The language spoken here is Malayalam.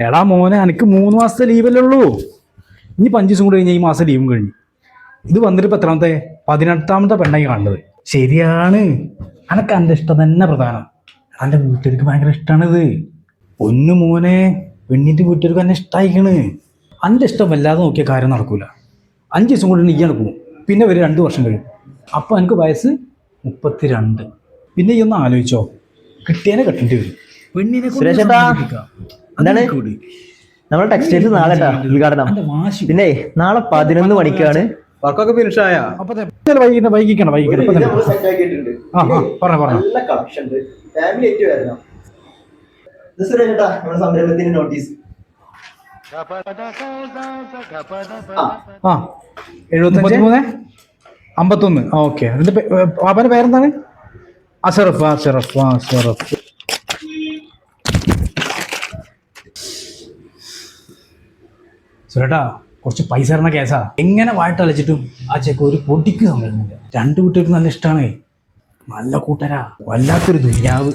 എടാ മോനെ എനിക്ക് 3 മാസത്തെ ലീവല്ലേ ഉള്ളൂ. ഇനി 5 ദിവസം കൂടി കഴിഞ്ഞാൽ ഈ മാസം ലീവും കഴിഞ്ഞു. ഇത് വന്നിട്ട് ഇപ്പൊ എത്രാമത്തെ 18ാമത്തെ പെണ്ണായി കാണുന്നത്. ശരിയാണ്, അനക്ക് എൻ്റെ ഇഷ്ടം തന്നെ പ്രധാനം. എൻ്റെ വീട്ടുകാർക്ക് ഭയങ്കര ഇഷ്ടമാണിത്. പൊന്നു മോനെ, പെണ്ണിൻ്റെ വീട്ടുകാർക്ക് എന്നെ ഇഷ്ടമായിക്കണ്. എൻ്റെ ഇഷ്ടം വല്ലാതെ നോക്കിയ കാര്യം നടക്കൂല. 5 ദിവസം കൂടി നീയാണ് പോകും, പിന്നെ ഒരു 2 വർഷം കഴിയും. അപ്പോൾ എനിക്ക് വയസ്സ് 32. പിന്നെ ഈ ഒന്ന് ആലോചിച്ചോ, കിട്ടിയതിനെ കെട്ടേണ്ടി വരും. പെണ്ണിനെ എന്താണ് നമ്മുടെ ടെക്സ്റ്റൈൽസ് നാളെ ഉദ്ഘാടനം. പിന്നെ നാളെ 11 മണിക്കാണ്. വർക്കൊക്കെ ഫിനിഷായ വൈകിക്കണം. സംരംഭത്തിന്റെ നോട്ടീസ് 75-51. ഓക്കെ. അവന്റെ പേരെന്താണ്? അഷറഫ്. സുരേട്ടാ, കുറച്ച് പൈസ തരുന്ന കേസാ. എങ്ങനെ വായിട്ടലച്ചിട്ടും ആ ചെക്ക് ഒരു പൊടിക്ക് സമ്മതിക്കുന്നില്ല. 2 വീട്ടുകാർക്ക് നല്ല ഇഷ്ടമാണ്, നല്ല കൂട്ടരാ, വല്ലാത്തൊരു ദുര്യാവ്.